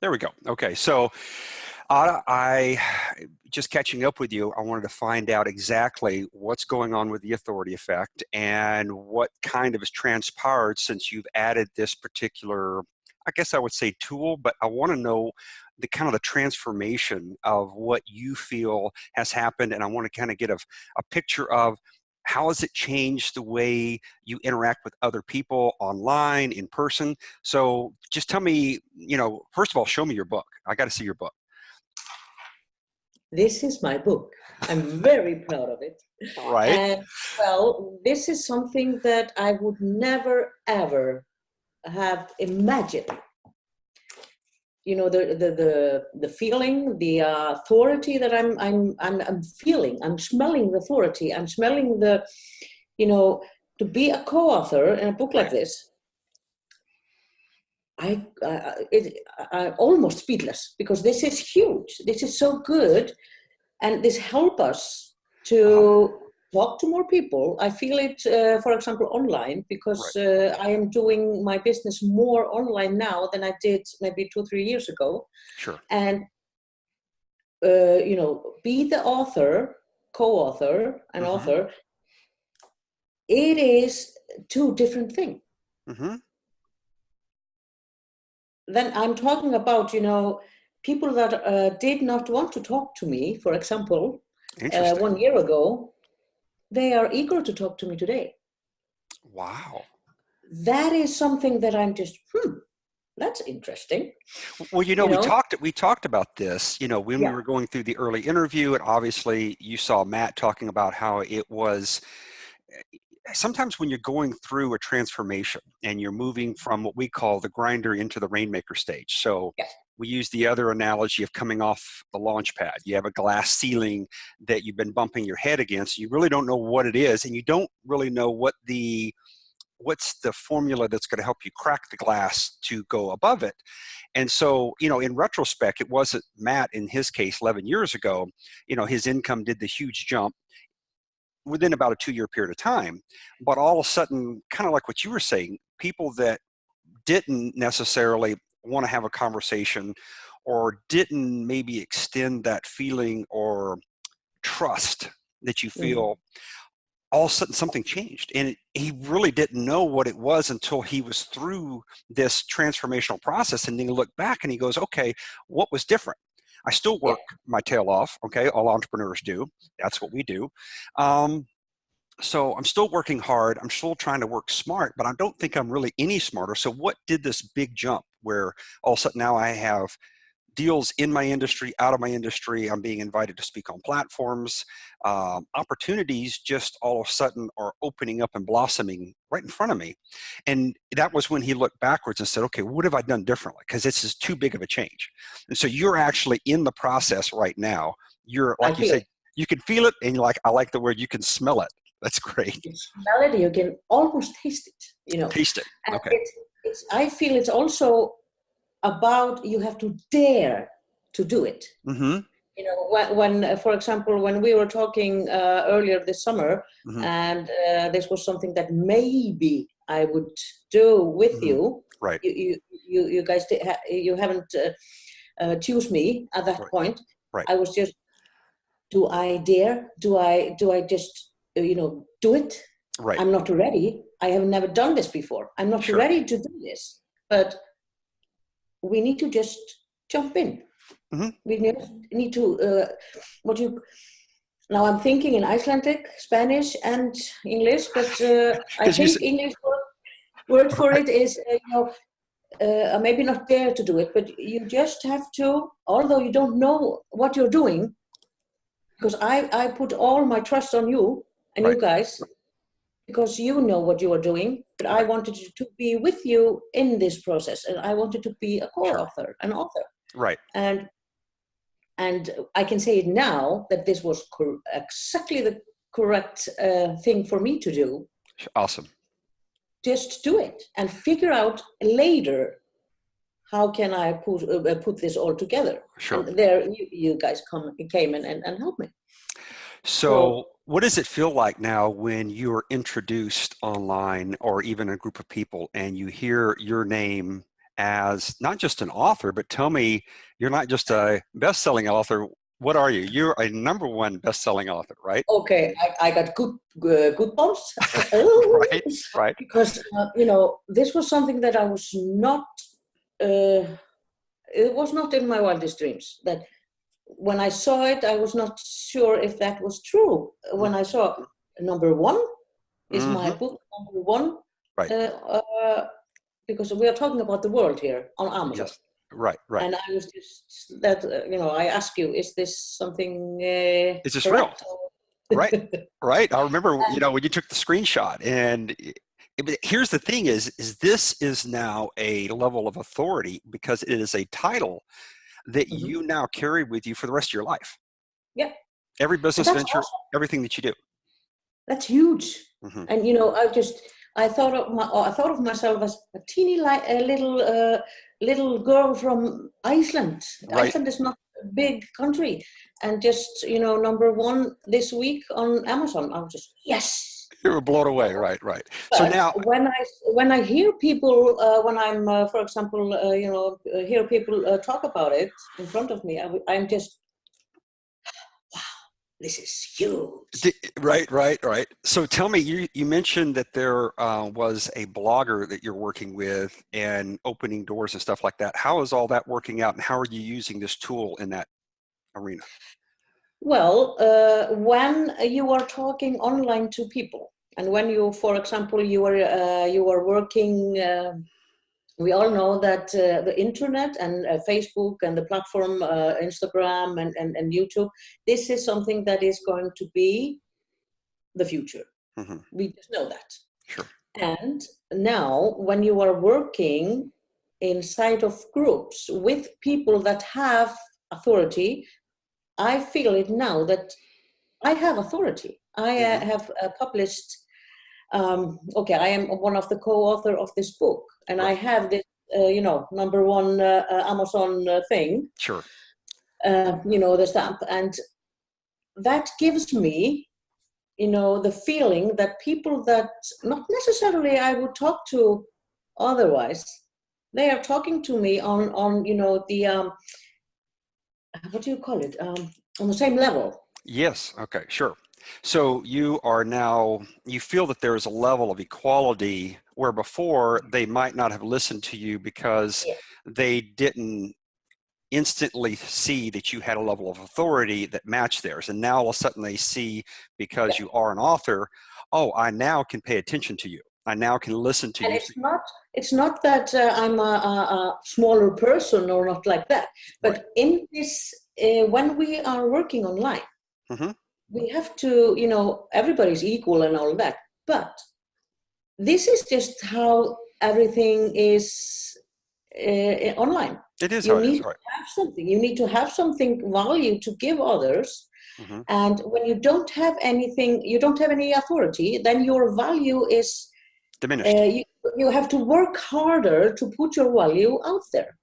There we go. Okay, so I just catching up with you. I wanted to find out exactly what's going on with the authority effect and what kind of has transpired since you've added this particular, I guess I would say tool, but I want to know the kind of the transformation of what you feel has happened, and I want to kind of get a picture of how has it changed the way you interact with other people online, in person. So just tell me, first of all, show me your book. I got to see your book. This is my book. I'm very proud of it. Right. And well, this is something that I would never, ever have imagined. The feeling, the authority that I'm feeling. I'm smelling the authority. I'm smelling to be a co-author in a book like this. I'm almost speechless because this is huge. This is so good, and this helps us to talk to more people. I feel it, for example, online, because I am doing my business more online now than I did maybe 2-3 years ago. Sure. And be the author, co-author, and author. It is two different things. Then I'm talking about, people that did not want to talk to me, for example, 1 year ago, they are eager to talk to me today. Wow. That is something that I'm just, that's interesting. Well, we talked about this, when we were going through the early interview, and obviously you saw Matt talking about how it was. Sometimes when you're going through a transformation and you're moving from what we call the grinder into the rainmaker stage. So we use the other analogy of coming off the launch pad. You have a glass ceiling that you've been bumping your head against. You really don't know what it is, and you don't really know what's the formula that's going to help you crack the glass to go above it. And so, in retrospect, it wasn't Matt in his case 11 years ago, his income did the huge jump within about a 2-year period of time. But all of a sudden, kind of like what you were saying, people that didn't necessarily want to have a conversation or didn't maybe extend that feeling or trust that you feel, all of a sudden something changed. And he really didn't know what it was until he was through this transformational process. And then he looked back and he goes, okay, what was different? I still work my tail off. Okay. All entrepreneurs do. That's what we do. So I'm still working hard. I'm still trying to work smart, but I don't think I'm really any smarter. So what did this big jump where all of a sudden now I have deals in my industry, out of my industry, I'm being invited to speak on platforms, opportunities just all of a sudden are opening up and blossoming right in front of me. And that was when he looked backwards and said, okay, what have I done differently? Because this is too big of a change. And so you're actually in the process right now. You're, like you said, you can feel it, and you're like, I like the word, you can smell it. That's great. You smell it, you can almost taste it, Taste it, and okay. I feel it's also about, you have to dare to do it. When for example, when we were talking earlier this summer, and this was something that maybe I would do with you. Right. You guys you haven't choose me at that point. Right. I was just, do I dare? Do I just do it? Right. I'm not ready. I have never done this before. I'm not ready to do this. But we need to just jump in. We need to, now I'm thinking in Icelandic, Spanish, and English, but I think English word for it is, maybe not dare to do it, but you just have to, although you don't know what you're doing, because I put all my trust on you and you guys, because you know what you are doing, but I wanted to be with you in this process, and I wanted to be a co-author, an author. Right. And I can say it now that this was exactly the correct thing for me to do. Awesome. Just do it and figure out later, how can I put this all together? Sure. And there you guys came and helped me. So what does it feel like now when you are introduced online or even a group of people and you hear your name as not just an author, but tell me, you're not just a best-selling author. What are you? You're a #1 best-selling author, right? Okay, I got good bumps. Right, right. Because this was something that I was not. It was not in my wildest dreams. That when I saw it, I was not sure if that was true. When I saw #1 is my book #1, right? Because we are talking about the world here on Amazon. Yes, right, right. And I was just that I ask you, is this something? Is this real? Right, right. I remember, when you took the screenshot, and here's the thing: is this is now a level of authority because it is a title that you now carry with you for the rest of your life. Yeah. Every business venture, awesome. Everything that you do. That's huge. And I thought of myself as a teeny little girl from Iceland. Right. Iceland is not a big country, and just #1 this week on Amazon. I was just yes. You were blown away, right? But so now, when I hear people, when I'm, for example, hear people talk about it in front of me, I'm just. This is huge. Right. So tell me, you mentioned that there was a blogger that you're working with and opening doors and stuff like that. How is all that working out, and how are you using this tool in that arena? Well, when you are talking online to people, and when you, for example, you are working. We all know that the internet and Facebook and the platform Instagram and YouTube, this is something that is going to be the future. We just know that. Sure. And now when you are working inside of groups with people that have authority, I feel it now that I have authority. I have published I am one of the co-author of this book, and I have this, #1 Amazon thing. Sure. The stamp, and that gives me, the feeling that people that not necessarily I would talk to otherwise, they are talking to me on the what do you call it? On the same level. Yes. Okay. Sure. So you feel that there is a level of equality where before they might not have listened to you because they didn't instantly see that you had a level of authority that matched theirs. And now all of a sudden they see, because you are an author, oh, I now can pay attention to you. I now can listen to you. And it's not that I'm a smaller person or not like that. But in this, when we are working online, we have to, everybody's equal and all that. But this is just how everything is online. It is. You need to have something. You need to have something value to give others. And when you don't have anything, you don't have any authority, then your value is diminished. You have to work harder to put your value out there.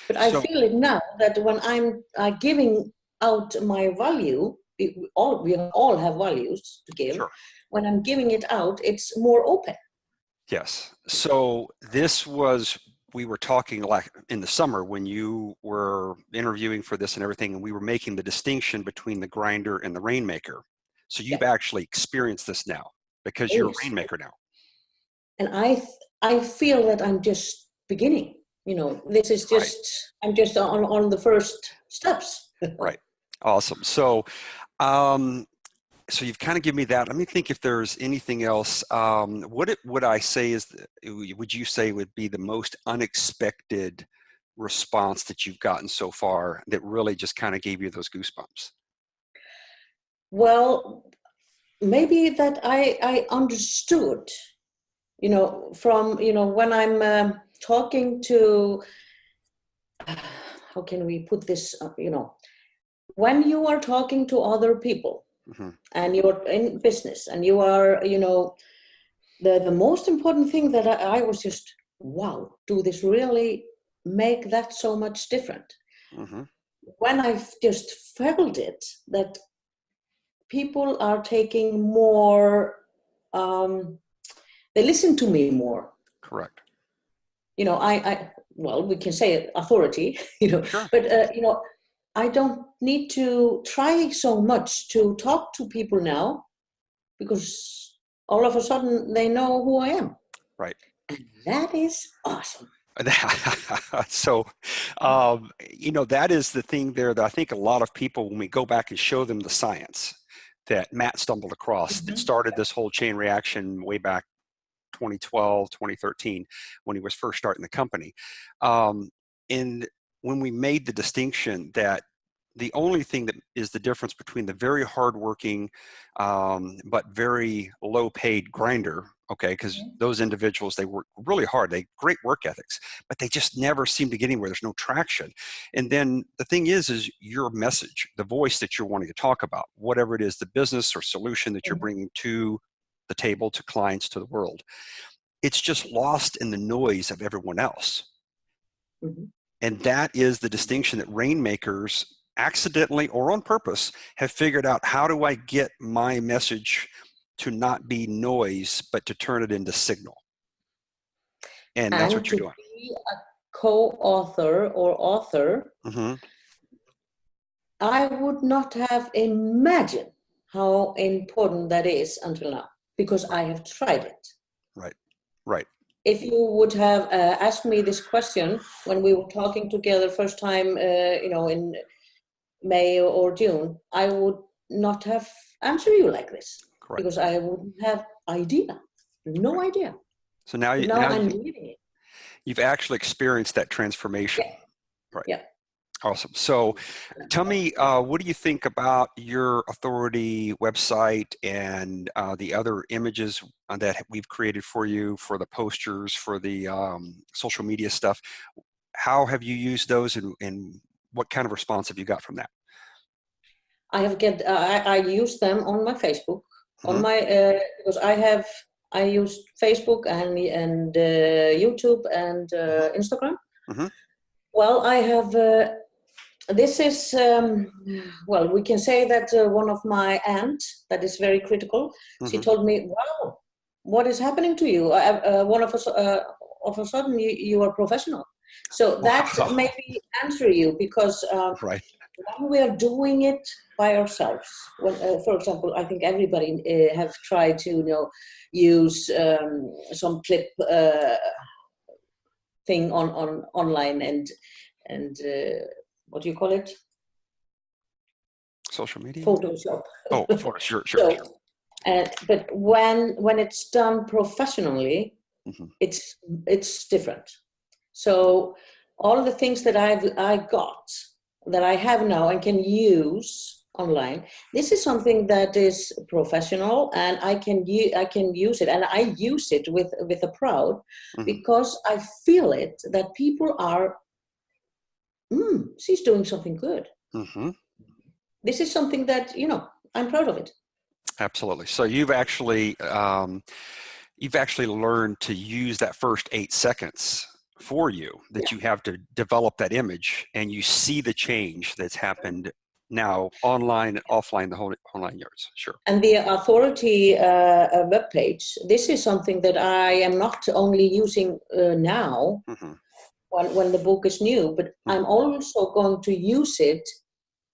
But I feel it now that when I'm giving out my value, we all have values to give. Sure. When I'm giving it out, it's more open. Yes. So we were talking like in the summer when you were interviewing for this and everything, and we were making the distinction between the grinder and the rainmaker. So you've actually experienced this now because you're a rainmaker now. And I feel that I'm just beginning. This is just I'm just on the first steps. Right. Awesome. So you've kind of given me that. Let me think if there's anything else. What would I say would you say would be the most unexpected response that you've gotten so far that really just kind of gave you those goosebumps? Well, maybe that I understood, from, when I'm talking to, how can we put this, when you are talking to other people, and you're in business, and you are, the most important thing that I was just, wow, do this really make that so much different? When I've just felt it, that people are taking more, they listen to me more. Correct. well, we can say authority, Sure. but, I don't need to try so much to talk to people now, because all of a sudden they know who I am. Right. And that is awesome. So, that is the thing there that I think a lot of people, when we go back and show them the science that Matt stumbled across, that started this whole chain reaction way back 2012, 2013, when he was first starting the company. And when we made the distinction that the only thing that is the difference between the very hardworking but very low paid grinder, okay, because those individuals, they work really hard, they great work ethics, but they just never seem to get anywhere. There's no traction. And then the thing is your message, the voice that you're wanting to talk about, whatever it is, the business or solution that you're bringing to the table, to clients, to the world, it's just lost in the noise of everyone else. And that is the distinction that rainmakers, accidentally or on purpose, have figured out. How do I get my message to not be noise, but to turn it into signal? And that's what you're doing. Be a co-author or author, I would not have imagined how important that is until now, because I have tried it. Right. If you would have asked me this question when we were talking together first time, in May or June, I would not have answered you like this. Correct. Because I wouldn't have no idea. So now I'm living it. You've actually experienced that transformation. Yeah. Right. Yeah. Awesome. So tell me, what do you think about your authority website and the other images that we've created for you, for the posters, for the social media stuff? How have you used those, and what kind of response have you got from that? I use them on my Facebook, on my because I use Facebook and YouTube and Instagram. Well, I have. This is, well, we can say that one of my aunts, that is very critical, she told me, wow, what is happening to you? One of a sudden you are professional. So that made me answer you, because when we are doing it by ourselves, when, for example, I think everybody have tried to use some clip thing on online and what do you call it? Social media? Photoshop. Oh, sure. But when it's done professionally, it's different. So all the things that I have now and can use online, this is something that is professional, and I can use it, and I use it with a proud, because I feel it that people are. She's doing something good. This is something that, I'm proud of it. Absolutely. So you've actually learned to use that first 8 seconds for you, that you have to develop that image, and you see the change that's happened now online and offline, the whole 9 yards. Sure. And the authority webpage, this is something that I am not only using now, when the book is new, but I'm also going to use it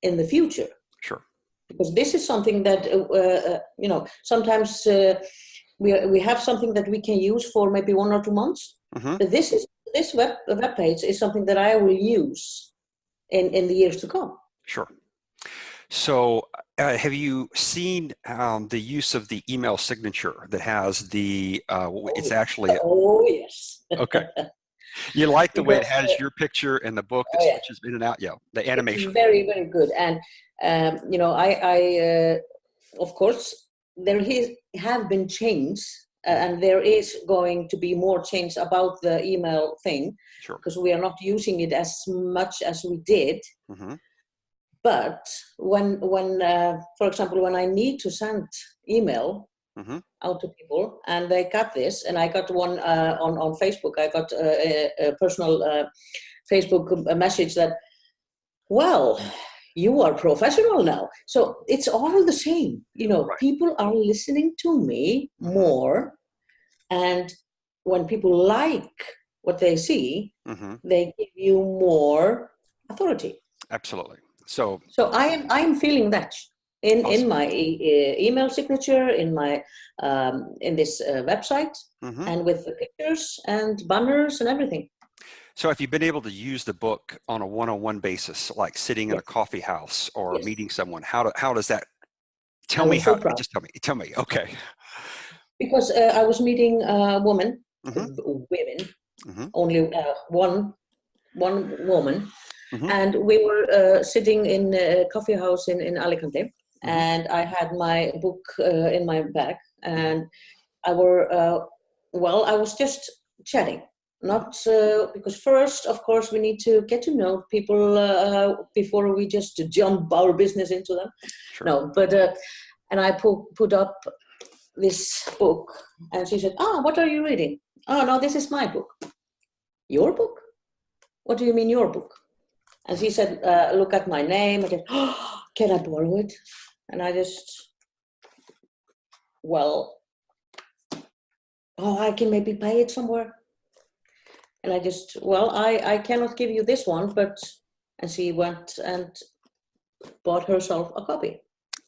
in the future. Sure. Because this is something that, sometimes we have something that we can use for maybe 1 or 2 months. But this web page is something that I will use in the years to come. Sure. So have you seen the use of the email signature that has the, it's actually... Oh, yes. Okay. You like the way it has your picture and the book that switches in and out? Yeah, the animation. It's very, very good. And, I of course, there have been changes, and there is going to be more change about the email thing, because we are not using it as much as we did. But when for example, when I need to send email out to people, and they got this, and I got one on Facebook, I got a personal Facebook message that, well, you are professional now. So it's all the same. People are listening to me more, and when people like what they see, they give you more authority. Absolutely. So I'm feeling that in awesome. my email signature, in my in this website, and with the pictures and banners and everything. So if you've been able to use the book on a one-on-one basis, like sitting in a coffee house or meeting someone, how does that? Tell me how. Just tell me. Okay. Because I was meeting women, only one woman, and we were sitting in a coffee house in Alicante, and I had my book in my bag, and I was just chatting. Not because first, of course, we need to get to know people before we just jump our business into them. Sure. No, but and I put up this book, and she said, what are you reading? Oh, no, this is my book. Your book? What do you mean your book? And she said, look at my name. I said, can I borrow it? And I just, I can maybe pay it somewhere. And I just, I cannot give you this one, and she went and bought herself a copy.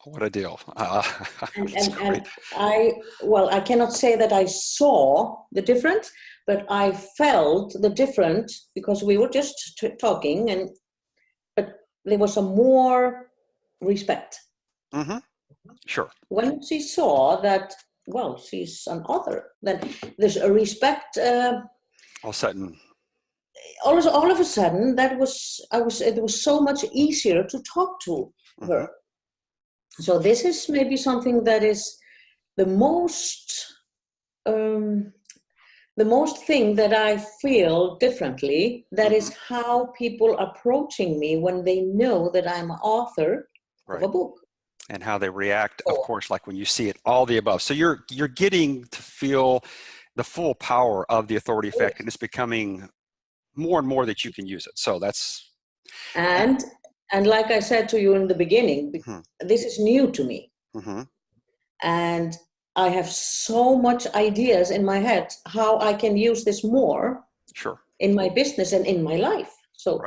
What a deal. And I cannot say that I saw the difference, but I felt the difference because we were just talking, but there was a more respect. Sure. When she saw that, she's an author, then there's a respect. All of a sudden. All of a sudden, it was so much easier to talk to her. So this is maybe something that is the most thing that I feel differently. That is how people approaching me when they know that I'm an author of a book. And how they react, of course, like when you see it, all the above. So you're getting to feel the full power of the authority effect, and it's becoming more and more that you can use it. So that's... And like I said to you in the beginning, this is new to me. And I have so much ideas in my head how I can use this more in my business and in my life. So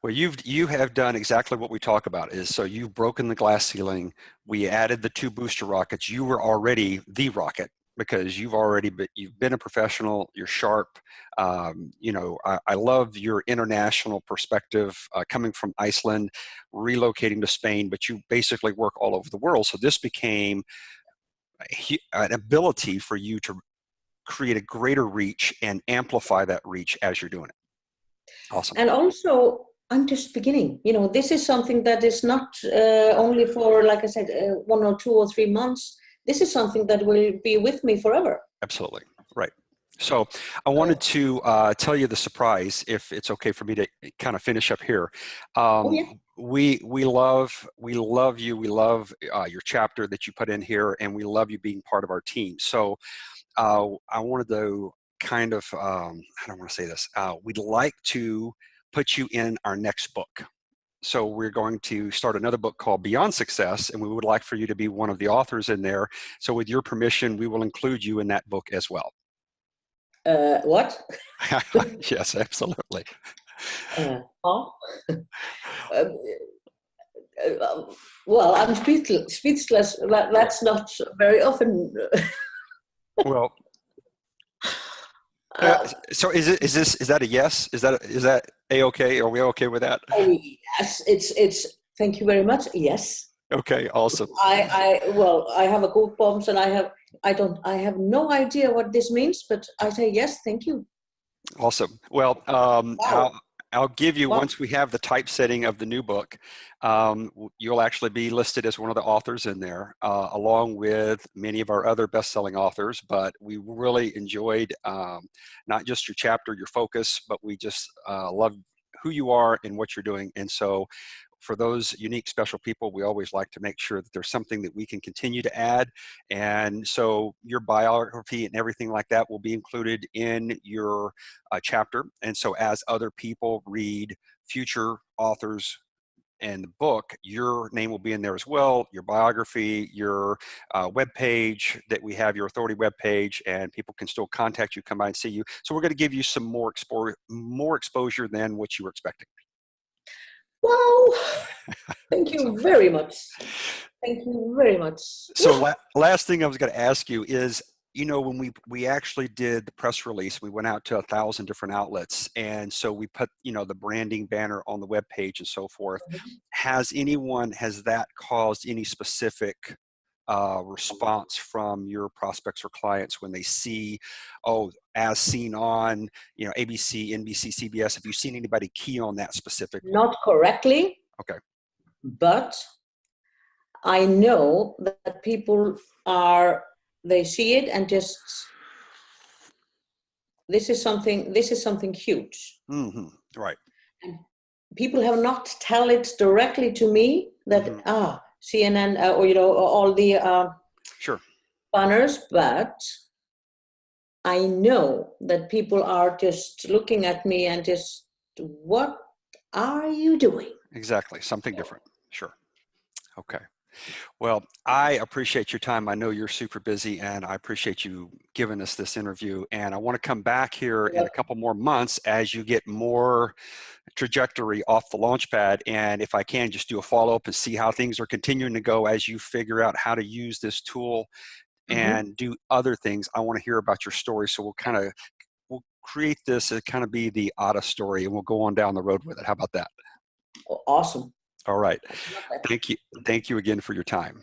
well, you have done exactly what we talk about so you've broken the glass ceiling. We added the 2 booster rockets. You were already the rocket because you've been a professional. You're sharp. I love your international perspective coming from Iceland, relocating to Spain, but you basically work all over the world. So this became an ability for you to create a greater reach and amplify that reach as you're doing it. Awesome. And also, I'm just beginning. This is something that is not only for, like I said, 1 or 2 or 3 months. This is something that will be with me forever. Absolutely. Right. So I wanted to tell you the surprise, if it's okay for me to kind of finish up here. We love you. We love your chapter that you put in here, and we love you being part of our team. So I wanted to kind of, I don't want to say this, we'd like to put you in our next book. So we're going to start another book called Beyond Success, and we would like for you to be one of the authors in there. So with your permission, we will include you in that book as well. What? Yes, absolutely. I'm speechless. That's not very often. Well, so is that a yes? Is that a-okay? Are we okay with that? Oh yes, it's. Thank you very much. Yes. Okay, awesome. I have a goosebumps, and I have no idea what this means, but I say yes, thank you. Awesome. Well, wow. I'll give you, once we have the typesetting of the new book, you'll actually be listed as one of the authors in there, along with many of our other best-selling authors. But we really enjoyed not just your chapter, your focus, but we just love who you are and what you're doing. And so for those unique, special people, we always like to make sure that there's something that we can continue to add. And so your biography and everything like that will be included in your chapter. And so as other people read future authors' and the book, your name will be in there as well, your biography, your web page that we have, your authority web page, and people can still contact you, come by and see you. So we're going to give you some more exposure than what you were expecting. Wow. Thank you very much. Thank you very much. So last thing I was going to ask you is, you know, when we actually did the press release, we went out to 1,000 different outlets, and so we put, you know, the branding banner on the web page and so forth. Has that caused any specific response from your prospects or clients when they see, oh, as seen on, you know, ABC, NBC, CBS? Have you seen anybody key on that specifically? Not correctly. Okay. But I know that people they see it and just, this is something huge. Mm-hmm. Right. And people have not tell it directly to me that CNN or, you know, all the sure banners, but I know that people are just looking at me and just, what are you doing? Exactly, something different. Sure. Okay. Well, I appreciate your time. I know you're super busy, and I appreciate you giving us this interview. And I want to come back here in a couple more months as you get more trajectory off the launch pad. And if I can, just do a follow-up and see how things are continuing to go as you figure out how to use this tool and do other things. I want to hear about your story. So we'll create this to kind of be the Adda story, and we'll go on down the road with it. How about that? Awesome. All right. Thank you. Thank you again for your time.